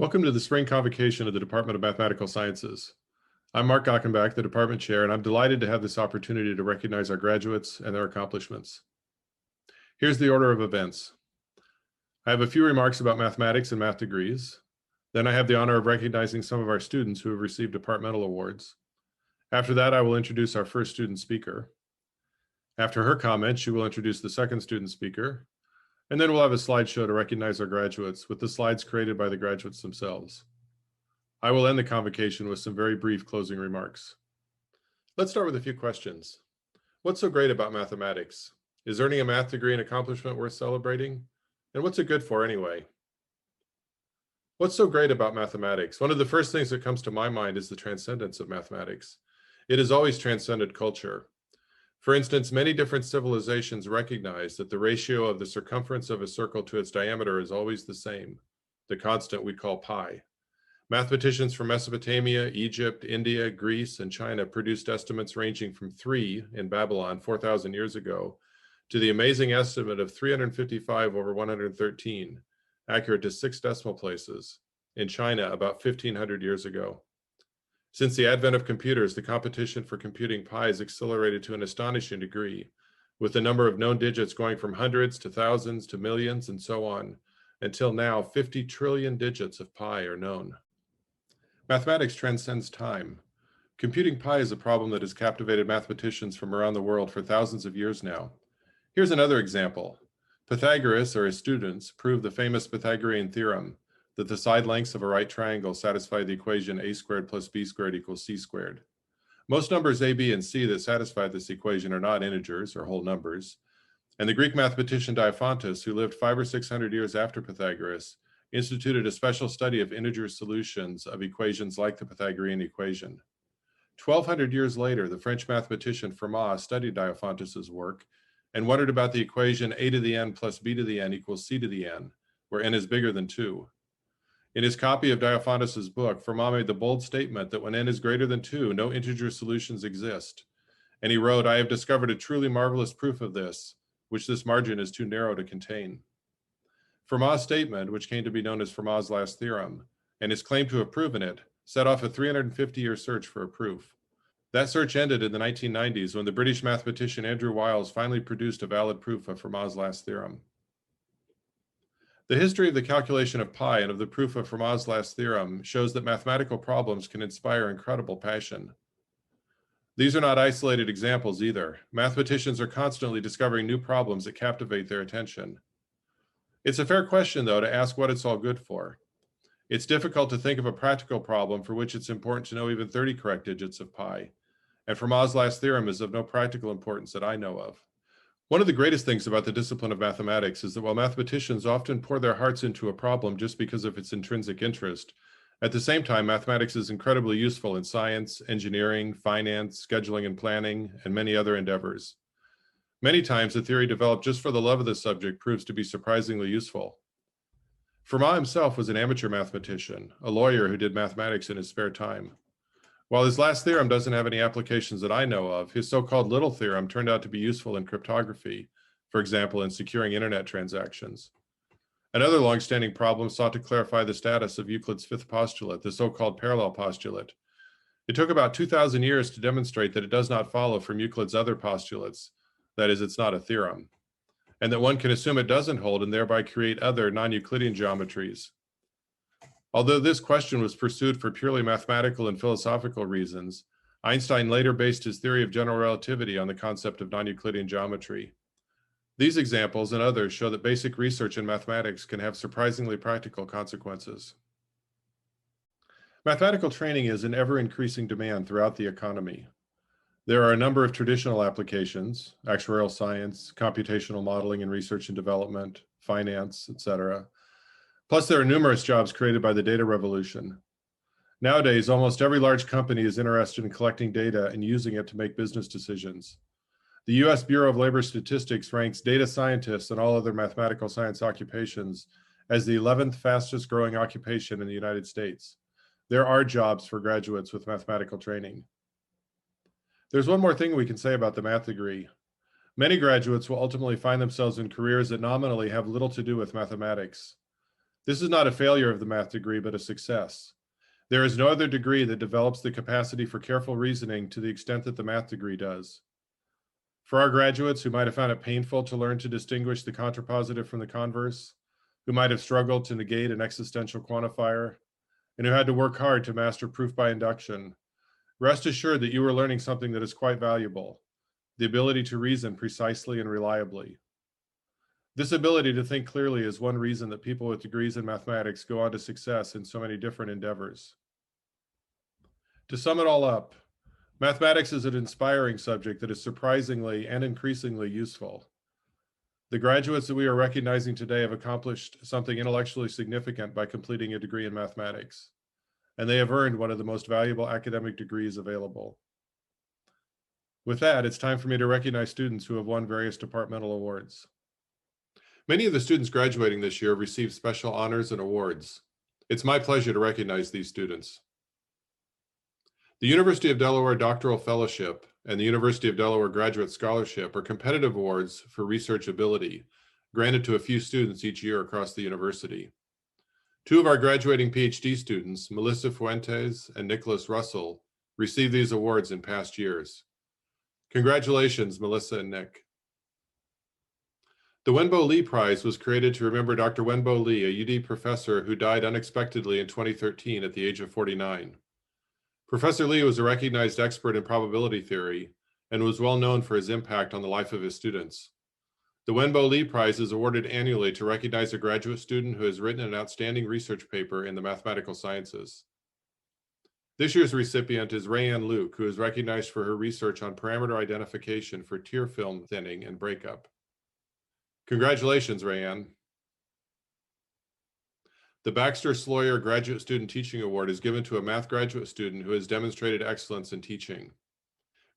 Welcome to the spring convocation of the Department of Mathematical Sciences. I'm Mark Gockenbach, the department chair, and I'm delighted to have this opportunity to recognize our graduates and their accomplishments. Here's the order of events. I have a few remarks about mathematics and math degrees. Then I have the honor of recognizing some of our students who have received departmental awards. After that, I will introduce our first student speaker. After her comments, she will introduce the second student speaker. And then we'll have a slideshow to recognize our graduates with the slides created by the graduates themselves. I will end the convocation with some very brief closing remarks. Let's start with a few questions. What's so great about mathematics? Is earning a math degree an accomplishment worth celebrating? And what's it good for anyway? What's so great about mathematics? One of the first things that comes to my mind is the transcendence of mathematics. It has always transcended culture. For instance, many different civilizations recognize that the ratio of the circumference of a circle to its diameter is always the same, the constant we call pi. Mathematicians from Mesopotamia, Egypt, India, Greece, and China produced estimates ranging from 3 in Babylon 4,000 years ago to the amazing estimate of 355 over 113, accurate to 6 decimal places, in China about 1,500 years ago. Since the advent of computers, the competition for computing pi has accelerated to an astonishing degree, with the number of known digits going from hundreds to thousands to millions and so on, until now 50 trillion digits of pi are known. Mathematics transcends time. Computing pi is a problem that has captivated mathematicians from around the world for thousands of years now. Here's another example. Pythagoras or his students proved the famous Pythagorean Theorem, that the side lengths of a right triangle satisfy the equation a squared plus b squared equals c squared. Most numbers a, b, and c that satisfy this equation are not integers or whole numbers. And the Greek mathematician Diophantus, who lived 500 or 600 years after Pythagoras, instituted a special study of integer solutions of equations like the Pythagorean equation. 1,200 years later, the French mathematician Fermat studied Diophantus's work and wondered about the equation a to the n plus b to the n equals c to the n, where n is bigger than 2. In his copy of Diophantus's book, Fermat made the bold statement that when n is greater than 2, no integer solutions exist. And he wrote, "I have discovered a truly marvelous proof of this, which this margin is too narrow to contain." Fermat's statement, which came to be known as Fermat's last theorem, and his claim to have proven it, set off a 350-year search for a proof. That search ended in the 1990s when the British mathematician Andrew Wiles finally produced a valid proof of Fermat's last theorem. The history of the calculation of pi and of the proof of Fermat's last theorem shows that mathematical problems can inspire incredible passion. These are not isolated examples either. Mathematicians are constantly discovering new problems that captivate their attention. It's a fair question, though, to ask what it's all good for. It's difficult to think of a practical problem for which it's important to know even 30 correct digits of pi, and Fermat's last theorem is of no practical importance that I know of. One of the greatest things about the discipline of mathematics is that while mathematicians often pour their hearts into a problem just because of its intrinsic interest, at the same time, mathematics is incredibly useful in science, engineering, finance, scheduling and planning, and many other endeavors. Many times, a theory developed just for the love of the subject proves to be surprisingly useful. Fermat himself was an amateur mathematician, a lawyer who did mathematics in his spare time. While his last theorem doesn't have any applications that I know of, his so-called little theorem turned out to be useful in cryptography, for example, in securing internet transactions. Another long-standing problem sought to clarify the status of Euclid's fifth postulate, the so-called parallel postulate. It took about 2,000 years to demonstrate that it does not follow from Euclid's other postulates, that is, it's not a theorem, and that one can assume it doesn't hold and thereby create other non-Euclidean geometries. Although this question was pursued for purely mathematical and philosophical reasons, Einstein later based his theory of general relativity on the concept of non-Euclidean geometry. These examples and others show that basic research in mathematics can have surprisingly practical consequences. Mathematical training is in ever-increasing demand throughout the economy. There are a number of traditional applications, actuarial science, computational modeling and research and development, finance, etc. Plus, there are numerous jobs created by the data revolution. Nowadays, almost every large company is interested in collecting data and using it to make business decisions. The US Bureau of Labor Statistics ranks data scientists and all other mathematical science occupations as the 11th fastest growing occupation in the United States. There are jobs for graduates with mathematical training. There's one more thing we can say about the math degree. Many graduates will ultimately find themselves in careers that nominally have little to do with mathematics. This is not a failure of the math degree, but a success. There is no other degree that develops the capacity for careful reasoning to the extent that the math degree does. For our graduates who might have found it painful to learn to distinguish the contrapositive from the converse, who might have struggled to negate an existential quantifier, and who had to work hard to master proof by induction, rest assured that you are learning something that is quite valuable: the ability to reason precisely and reliably. This ability to think clearly is one reason that people with degrees in mathematics go on to success in so many different endeavors. To sum it all up, mathematics is an inspiring subject that is surprisingly and increasingly useful. The graduates that we are recognizing today have accomplished something intellectually significant by completing a degree in mathematics, and they have earned one of the most valuable academic degrees available. With that, it's time for me to recognize students who have won various departmental awards. Many of the students graduating this year have received special honors and awards. It's my pleasure to recognize these students. The University of Delaware Doctoral Fellowship and the University of Delaware Graduate Scholarship are competitive awards for research ability, granted to a few students each year across the university. Two of our graduating PhD students, Melissa Fuentes and Nicholas Russell, received these awards in past years. Congratulations, Melissa and Nick. The Wenbo Lee Prize was created to remember Dr. Wenbo Lee, a UD professor who died unexpectedly in 2013 at the age of 49. Professor Lee was a recognized expert in probability theory and was well known for his impact on the life of his students. The Wenbo Lee Prize is awarded annually to recognize a graduate student who has written an outstanding research paper in the mathematical sciences. This year's recipient is Rayanne Luke, who is recognized for her research on parameter identification for tear film thinning and breakup. Congratulations, Rayanne. The Baxter Sloyer Graduate Student Teaching Award is given to a math graduate student who has demonstrated excellence in teaching.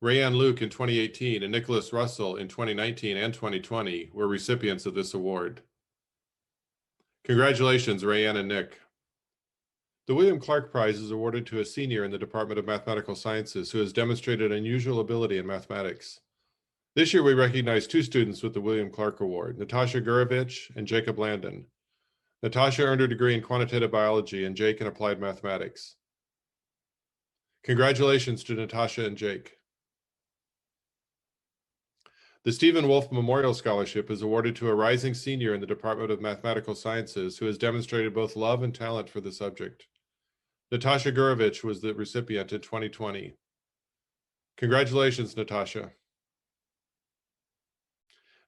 Rayanne Luke in 2018 and Nicholas Russell in 2019 and 2020 were recipients of this award. Congratulations, Rayanne and Nick. The William Clark Prize is awarded to a senior in the Department of Mathematical Sciences who has demonstrated unusual ability in mathematics. This year, we recognize two students with the William Clark Award, Natasha Gurevich and Jacob Landon. Natasha earned her degree in quantitative biology and Jake in applied mathematics. Congratulations to Natasha and Jake. The Stephen Wolfe Memorial Scholarship is awarded to a rising senior in the Department of Mathematical Sciences who has demonstrated both love and talent for the subject. Natasha Gurevich was the recipient in 2020. Congratulations, Natasha.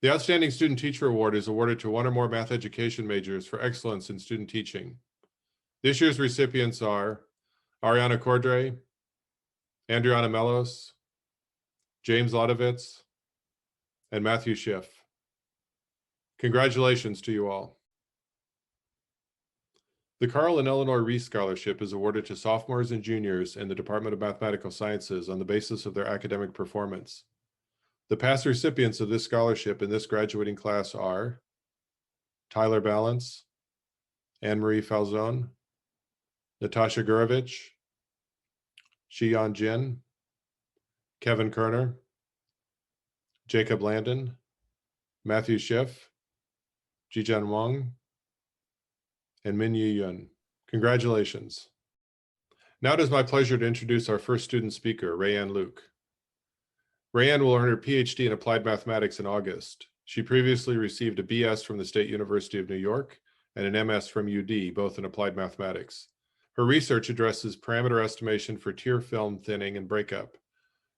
The Outstanding Student Teacher Award is awarded to one or more math education majors for excellence in student teaching. This year's recipients are Ariana Cordray, Andriana Melos, James Lodovitz, and Matthew Schiff. Congratulations to you all. The Carl and Eleanor Reese Scholarship is awarded to sophomores and juniors in the Department of Mathematical Sciences on the basis of their academic performance. The past recipients of this scholarship in this graduating class are Tyler Balance, Anne-Marie Falzone, Natasha Gurevich, Shiyan Jin, Kevin Kerner, Jacob Landon, Matthew Schiff, Jijen Wang, and Min-Yi Yun. Congratulations. Now it is my pleasure to introduce our first student speaker, Rayanne Luke. Rayanne will earn her PhD in applied mathematics in August. She previously received a BS from the State University of New York and an MS from UD, both in applied mathematics. Her research addresses parameter estimation for tear film thinning and breakup.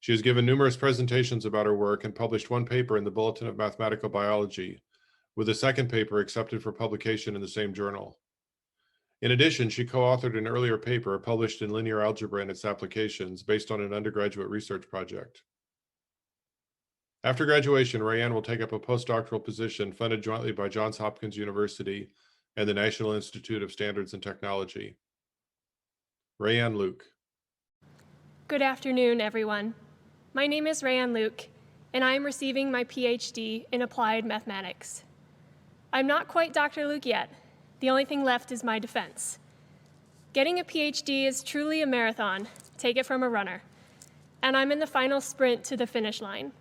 She has given numerous presentations about her work and published one paper in the Bulletin of Mathematical Biology, with a second paper accepted for publication in the same journal. In addition, she co-authored an earlier paper published in Linear Algebra and its Applications based on an undergraduate research project. After graduation, Rayanne will take up a postdoctoral position funded jointly by Johns Hopkins University and the National Institute of Standards and Technology. Rayanne Luke. Good afternoon, everyone. My name is Rayanne Luke, and I am receiving my PhD in applied mathematics. I'm not quite Dr. Luke yet. The only thing left is my defense. Getting a PhD is truly a marathon, take it from a runner, and I'm in the final sprint to the finish line.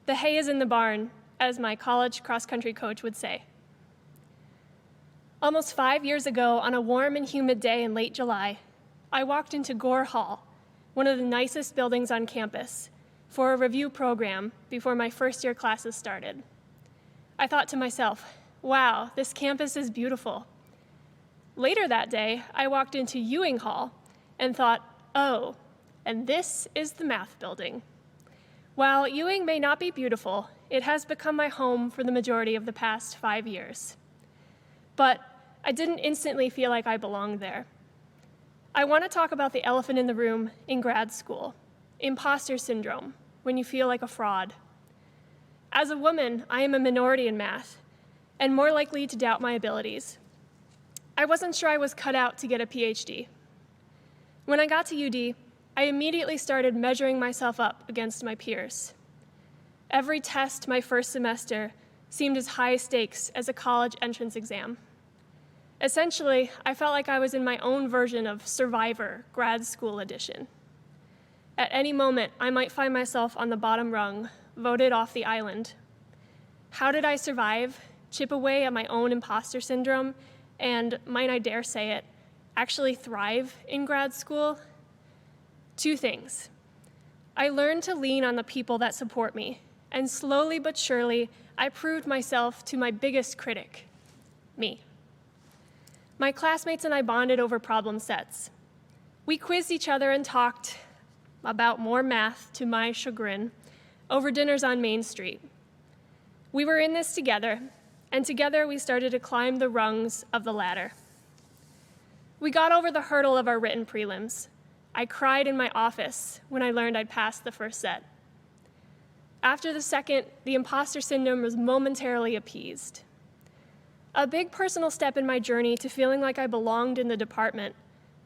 The hay is in the barn, as my college cross-country coach would say. Almost 5 years ago, on a warm and humid day in late July, I walked into Gore Hall, one of the nicest buildings on campus, for a review program before my first-year classes started. I thought to myself, wow, this campus is beautiful. Later that day, I walked into Ewing Hall and thought, oh, and this is the math building. While Ewing may not be beautiful, it has become my home for the majority of the past 5 years. But I didn't instantly feel like I belonged there. I want to talk about the elephant in the room in grad school, imposter syndrome, when you feel like a fraud. As a woman, I am a minority in math and more likely to doubt my abilities. I wasn't sure I was cut out to get a PhD. When I got to UD, I immediately started measuring myself up against my peers. Every test my first semester seemed as high stakes as a college entrance exam. Essentially, I felt like I was in my own version of Survivor grad school edition. At any moment, I might find myself on the bottom rung, voted off the island. How did I survive, chip away at my own imposter syndrome, and, might I dare say it, actually thrive in grad school? 2 things. I learned to lean on the people that support me, and slowly but surely, I proved myself to my biggest critic, me. My classmates and I bonded over problem sets. We quizzed each other and talked about more math, to my chagrin, over dinners on Main Street. We were in this together, and together we started to climb the rungs of the ladder. We got over the hurdle of our written prelims. I cried in my office when I learned I'd passed the first set. After the second, the imposter syndrome was momentarily appeased. A big personal step in my journey to feeling like I belonged in the department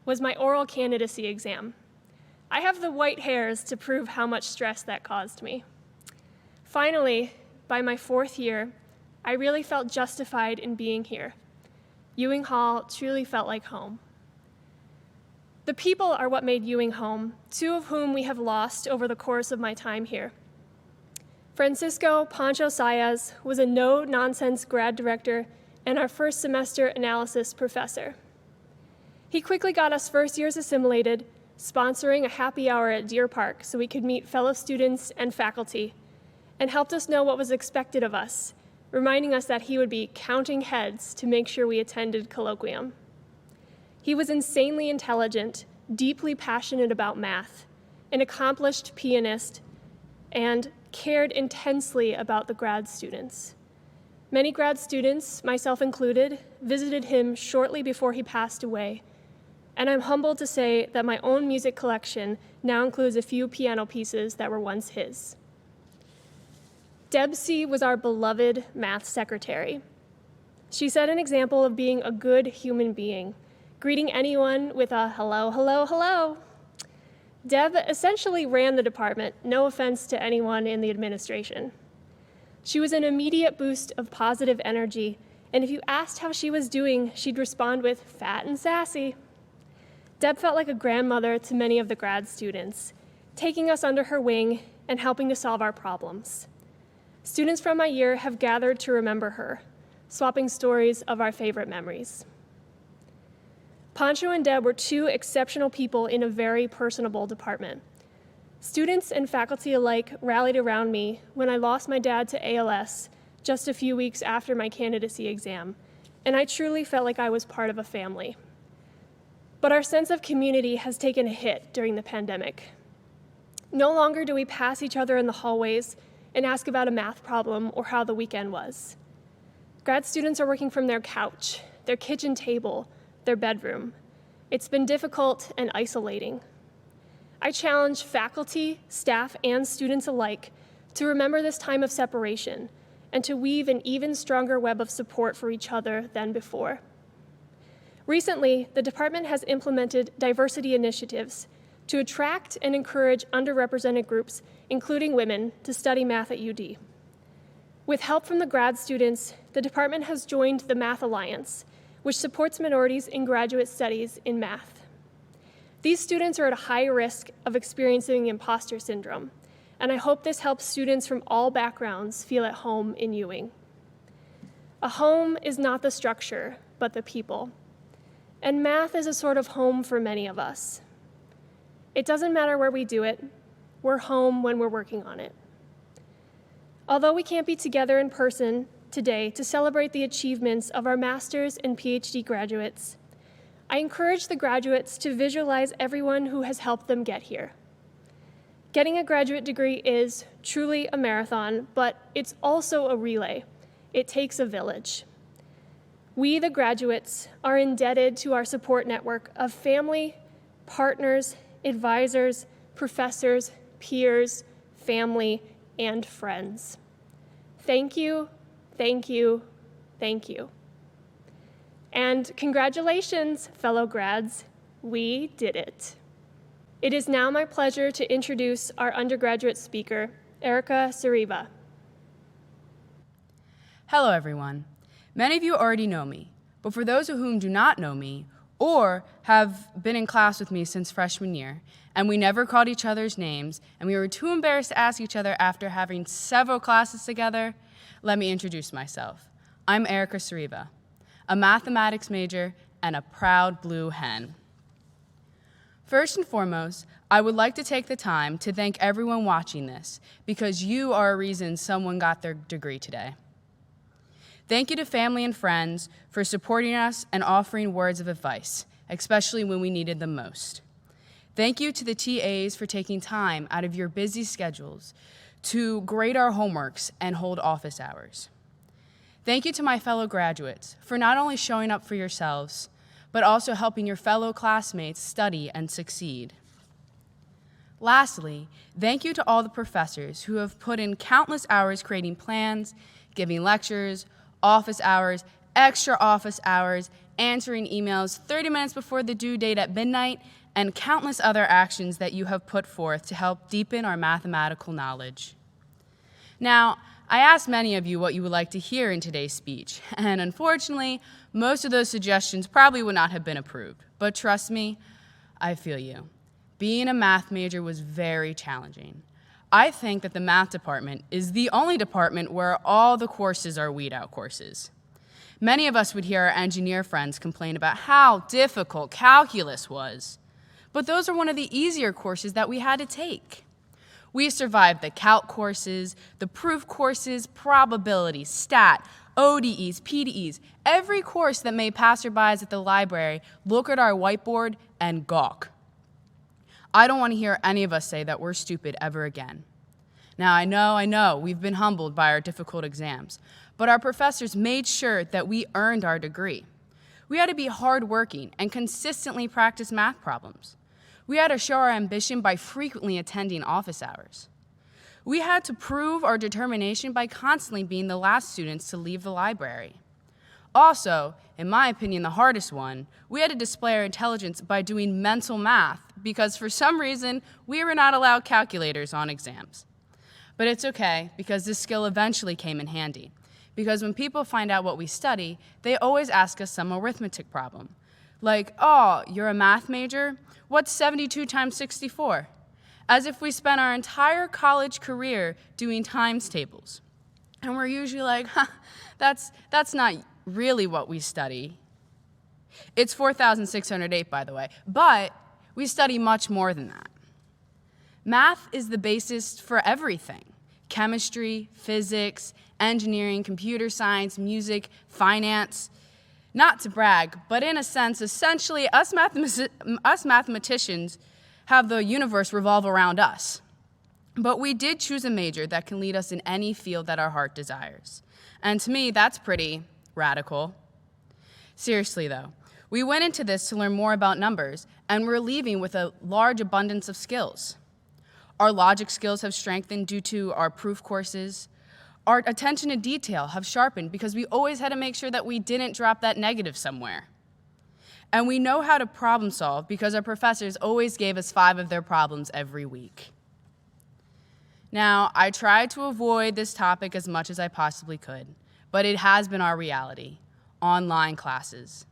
was my oral candidacy exam. I have the white hairs to prove how much stress that caused me. Finally, by my 4th year, I really felt justified in being here. Ewing Hall truly felt like home. The people are what made Ewing home, 2 of whom we have lost over the course of my time here. Francisco Pancho Sayas was a no-nonsense grad director and our first semester analysis professor. He quickly got us first years assimilated, sponsoring a happy hour at Deer Park so we could meet fellow students and faculty, and helped us know what was expected of us, reminding us that he would be counting heads to make sure we attended colloquium. He was insanely intelligent, deeply passionate about math, an accomplished pianist, and cared intensely about the grad students. Many grad students, myself included, visited him shortly before he passed away, and I'm humbled to say that my own music collection now includes a few piano pieces that were once his. Deb C. was our beloved math secretary. She set an example of being a good human being, greeting anyone with a hello, hello, hello. Deb essentially ran the department, no offense to anyone in the administration. She was an immediate boost of positive energy, and if you asked how she was doing, she'd respond with fat and sassy. Deb felt like a grandmother to many of the grad students, taking us under her wing and helping to solve our problems. Students from my year have gathered to remember her, swapping stories of our favorite memories. Pancho and Deb were 2 exceptional people in a very personable department. Students and faculty alike rallied around me when I lost my dad to ALS just a few weeks after my candidacy exam, and I truly felt like I was part of a family. But our sense of community has taken a hit during the pandemic. No longer do we pass each other in the hallways and ask about a math problem or how the weekend was. Grad students are working from their couch, their kitchen table, their bedroom. It's been difficult and isolating. I challenge faculty, staff, and students alike to remember this time of separation and to weave an even stronger web of support for each other than before. Recently, the department has implemented diversity initiatives to attract and encourage underrepresented groups, including women, to study math at UD. With help from the grad students, the department has joined the Math Alliance, which supports minorities in graduate studies in math. These students are at a high risk of experiencing imposter syndrome, and I hope this helps students from all backgrounds feel at home in Ewing. A home is not the structure, but the people. And math is a sort of home for many of us. It doesn't matter where we do it, we're home when we're working on it. Although we can't be together in person today to celebrate the achievements of our master's and PhD graduates, I encourage the graduates to visualize everyone who has helped them get here. Getting a graduate degree is truly a marathon, but it's also a relay. It takes a village. We, the graduates, are indebted to our support network of family, partners, advisors, professors, peers, family, and friends. Thank you, thank you, thank you. And congratulations, fellow grads, we did it. It is now my pleasure to introduce our undergraduate speaker, Erica Ceriva. Hello, everyone. Many of you already know me, but for those of whom do not know me or have been in class with me since freshman year, and we never called each other's names, and we were too embarrassed to ask each other after having several classes together, let me introduce myself. I'm Erica Ceriva, a mathematics major and a proud blue hen. First and foremost, I would like to take the time to thank everyone watching this, because you are a reason someone got their degree today. Thank you to family and friends for supporting us and offering words of advice, especially when we needed them most. Thank you to the TAs for taking time out of your busy schedules to grade our homeworks and hold office hours. Thank you to my fellow graduates for not only showing up for yourselves, but also helping your fellow classmates study and succeed. Lastly, thank you to all the professors who have put in countless hours creating plans, giving lectures, office hours, extra office hours, answering emails 30 minutes before the due date at midnight, and countless other actions that you have put forth to help deepen our mathematical knowledge. Now, I asked many of you what you would like to hear in today's speech, and unfortunately, most of those suggestions probably would not have been approved. But trust me, I feel you. Being a math major was very challenging. I think that the math department is the only department where all the courses are weed-out courses. Many of us would hear our engineer friends complain about how difficult calculus was, but those are one of the easier courses that we had to take. We survived the calc courses, the proof courses, probability, stat, ODEs, PDEs, every course that made passerbys at the library look at our whiteboard and gawk. I don't want to hear any of us say that we're stupid ever again. Now, I know, we've been humbled by our difficult exams, but our professors made sure that we earned our degree. We had to be hardworking and consistently practice math problems. We had to show our ambition by frequently attending office hours. We had to prove our determination by constantly being the last students to leave the library. Also, in my opinion, the hardest one, we had to display our intelligence by doing mental math because for some reason, we were not allowed calculators on exams. But it's okay, because this skill eventually came in handy. Because when people find out what we study, they always ask us some arithmetic problem. Like, oh, you're a math major? What's 72 times 64? As if we spent our entire college career doing times tables. And we're usually like, that's not really what we study. It's 4,608, by the way, but we study much more than that. Math is the basis for everything: chemistry, physics, engineering, computer science, music, finance. Not to brag, but in a sense, essentially, us mathematicians have the universe revolve around us. But we did choose a major that can lead us in any field that our heart desires. And to me, that's pretty radical. Seriously, though, we went into this to learn more about numbers, and we're leaving with a large abundance of skills. Our logic skills have strengthened due to our proof courses. Our attention to detail have sharpened because we always had to make sure that we didn't drop that negative somewhere. And we know how to problem solve because our professors always gave us 5 of their problems every week. Now, I tried to avoid this topic as much as I possibly could, but it has been our reality: online classes.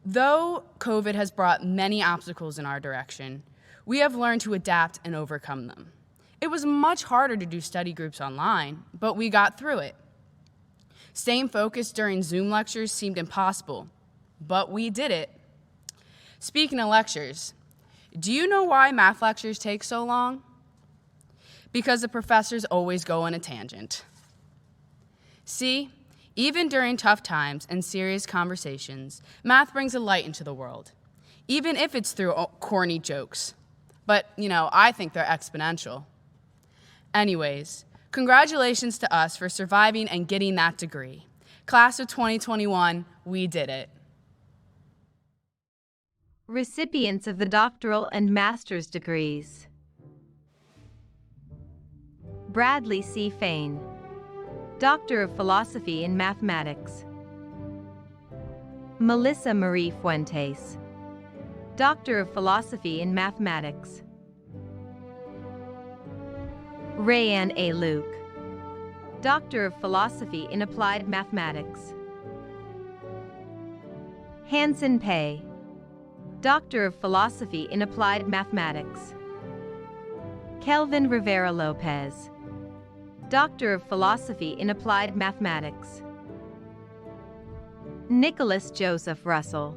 Though COVID has brought many obstacles in our direction, we have learned to adapt and overcome them. It was much harder to do study groups online, but we got through it. Staying focused during Zoom lectures seemed impossible, but we did it. Speaking of lectures, do you know why math lectures take so long? Because the professors always go on a tangent. See, even during tough times and serious conversations, math brings a light into the world, even if it's through corny jokes. But, I think they're exponential. Anyways, congratulations to us for surviving and getting that degree. Class of 2021, we did it. Recipients of the doctoral and master's degrees: Bradley C. Fain, Doctor of Philosophy in Mathematics. Melissa Marie Fuentes, Doctor of Philosophy in Mathematics. Rayanne A. Luke, Doctor of Philosophy in Applied Mathematics. Hansen Pei, Doctor of Philosophy in Applied Mathematics. Kelvin Rivera Lopez, Doctor of Philosophy in Applied Mathematics. Nicholas Joseph Russell,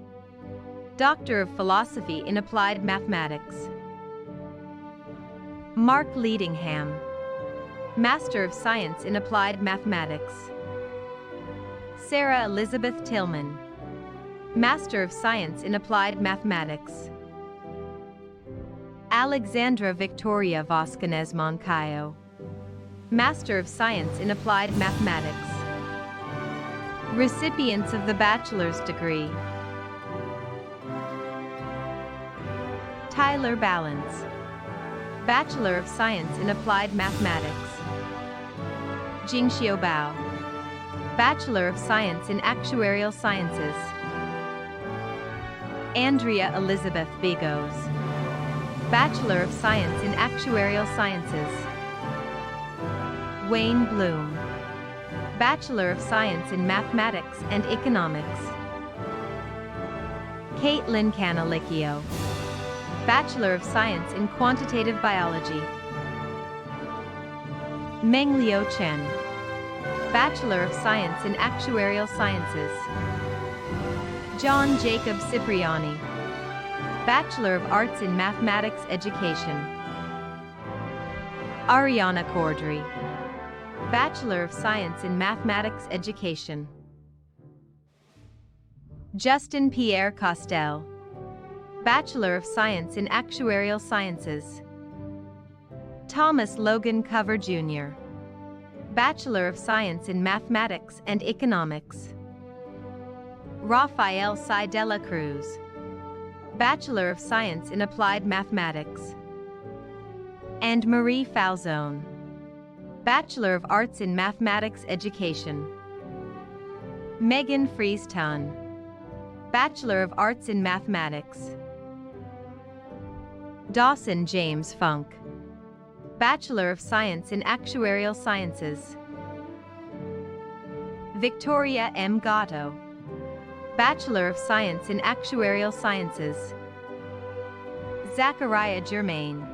Doctor of Philosophy in Applied Mathematics. Mark Leadingham, Master of Science in Applied Mathematics. Sarah Elizabeth Tillman, Master of Science in Applied Mathematics. Alexandra Victoria Vasquez Moncayo, Master of Science in Applied Mathematics. Recipients of the bachelor's degree: Tyler Ballance, Bachelor of Science in Applied Mathematics. Jingxiu Bao, Bachelor of Science in Actuarial Sciences. Andrea Elizabeth Bigos, Bachelor of Science in Actuarial Sciences. Wayne Bloom, Bachelor of Science in Mathematics and Economics. Caitlin Canalicchio, Bachelor of Science in Quantitative Biology. Menglio Chen, Bachelor of Science in Actuarial Sciences. John Jacob Cipriani, Bachelor of Arts in Mathematics Education. Ariana Cordry, Bachelor of Science in Mathematics Education. Justin Pierre Costel, Bachelor of Science in Actuarial Sciences. Thomas Logan Cover Jr., Bachelor of Science in Mathematics and Economics. Rafael Sidela Cruz, Bachelor of Science in Applied Mathematics. And Marie Falzone, Bachelor of Arts in Mathematics Education. Megan Fries-Tunn, Bachelor of Arts in Mathematics. Dawson James Funk, Bachelor of Science in Actuarial Sciences. Victoria M. Gatto, Bachelor of Science in Actuarial Sciences. Zachariah Germain,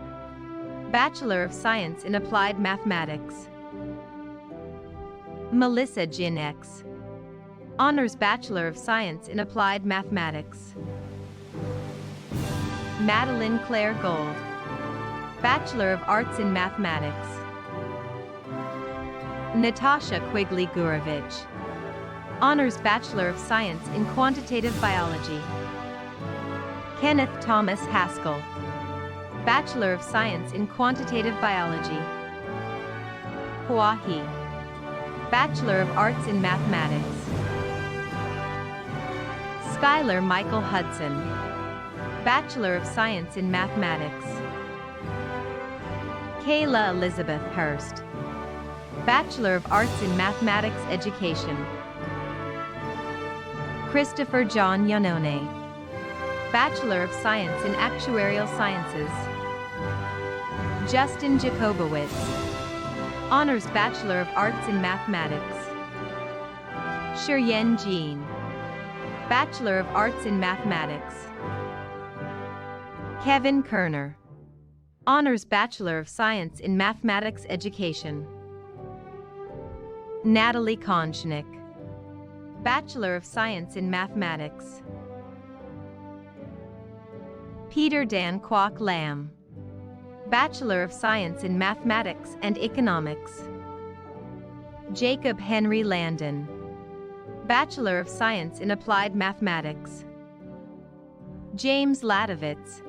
Bachelor of Science in Applied Mathematics. Melissa Jin X, Honors Bachelor of Science in Applied Mathematics. Madeline Claire Gold, Bachelor of Arts in Mathematics. Natasha Quigley Gurevich, Honors Bachelor of Science in Quantitative Biology. Kenneth Thomas Haskell, Bachelor of Science in Quantitative Biology. Hua He, Bachelor of Arts in Mathematics. Skylar Michael Hudson, Bachelor of Science in Mathematics. Kayla Elizabeth Hurst, Bachelor of Arts in Mathematics Education. Christopher John Yanone, Bachelor of Science in Actuarial Sciences. Justin Jacobowitz, Honors Bachelor of Arts in Mathematics. Shiryen Jean, Bachelor of Arts in Mathematics. Kevin Kerner, Honors Bachelor of Science in Mathematics Education. Natalie Konchnik, Bachelor of Science in Mathematics. Peter Dan Kwok Lam, Bachelor of Science in Mathematics and Economics. Jacob Henry Landon, Bachelor of Science in Applied Mathematics. James Ladovitz,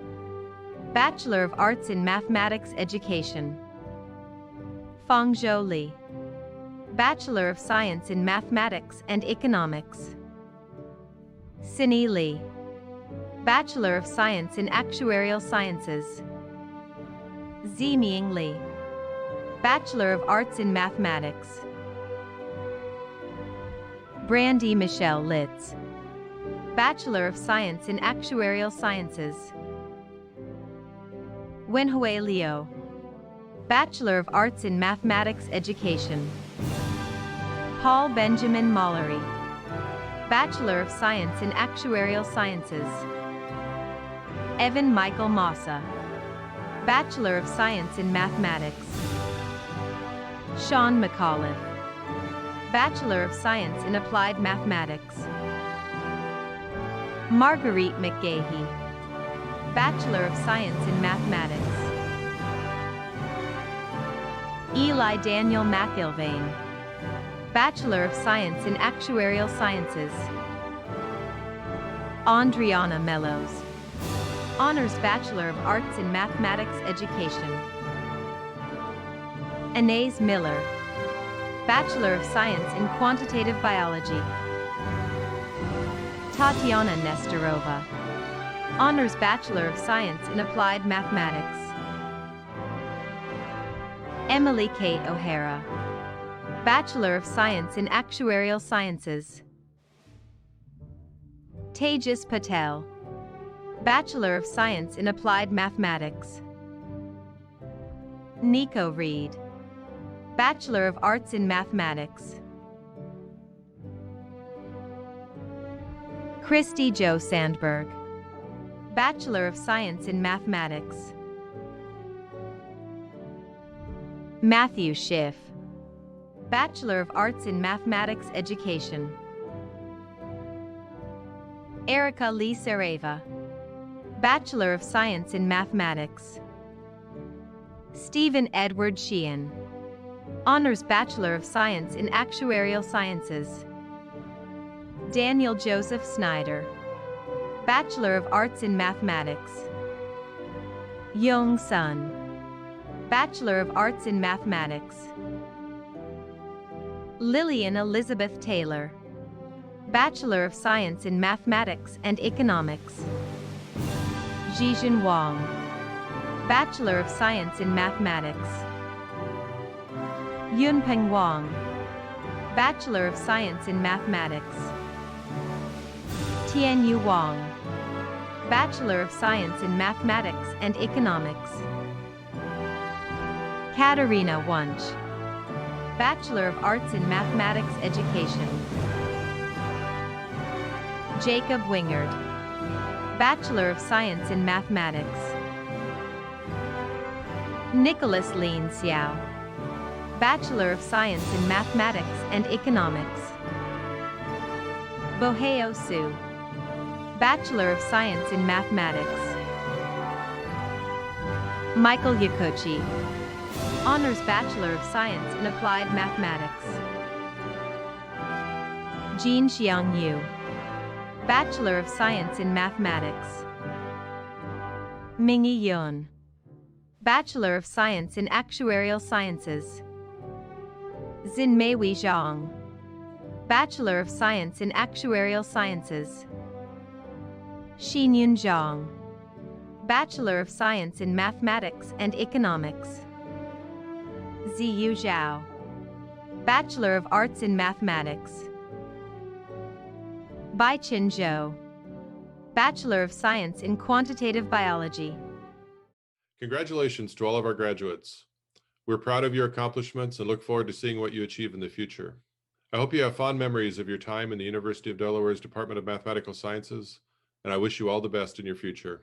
Bachelor of Arts in Mathematics Education. Fangzhou Li, Bachelor of Science in Mathematics and Economics. Sini Li, Bachelor of Science in Actuarial Sciences. Ziming Li, Bachelor of Arts in Mathematics. Brandy Michelle Litz, Bachelor of Science in Actuarial Sciences. Wenhui Liu, Bachelor of Arts in Mathematics Education. Paul Benjamin Mallory, Bachelor of Science in Actuarial Sciences. Evan Michael Massa, Bachelor of Science in Mathematics. Sean McAuliffe, Bachelor of Science in Applied Mathematics. Marguerite McGahey, Bachelor of Science in Mathematics. Eli Daniel McIlvain, Bachelor of Science in Actuarial Sciences. Andriana Mellows, Honors Bachelor of Arts in Mathematics Education. Anais Miller, Bachelor of Science in Quantitative Biology. Tatiana Nestorova, Honors Bachelor of Science in Applied Mathematics. Emily Kate O'Hara, Bachelor of Science in Actuarial Sciences. Tejas Patel, Bachelor of Science in Applied Mathematics. Nico Reed, Bachelor of Arts in Mathematics. Christy Jo Sandberg, Bachelor of Science in Mathematics. Matthew Schiff, Bachelor of Arts in Mathematics Education. Erica Lee Ceriva, Bachelor of Science in Mathematics. Stephen Edward Sheehan, Honors Bachelor of Science in Actuarial Sciences. Daniel Joseph Snyder, Bachelor of Arts in Mathematics. Young Sun, Bachelor of Arts in Mathematics. Lillian Elizabeth Taylor, Bachelor of Science in Mathematics and Economics. Jijin Wang, Bachelor of Science in Mathematics. Yunpeng Wang, Bachelor of Science in Mathematics. Tianyu Wang, Bachelor of Science in Mathematics and Economics. Katarina Wunsch, Bachelor of Arts in Mathematics Education. Jacob Wingard, Bachelor of Science in Mathematics. Nicholas Lin Xiao, Bachelor of Science in Mathematics and Economics. Boheo Su, Bachelor of Science in Mathematics. Michael Yakochi, Honors Bachelor of Science in Applied Mathematics. Jean Xiang Yu, Bachelor of Science in Mathematics. Mingyi Yun, Bachelor of Science in Actuarial Sciences. Xinmei Zhang, Bachelor of Science in Actuarial Sciences. Xinyun Zhang, Bachelor of Science in Mathematics and Economics. Ziyu Zhao, Bachelor of Arts in Mathematics. Baichen Zhou, Bachelor of Science in Quantitative Biology. Congratulations to all of our graduates. We're proud of your accomplishments and look forward to seeing what you achieve in the future. I hope you have fond memories of your time in the University of Delaware's Department of Mathematical Sciences, and I wish you all the best in your future.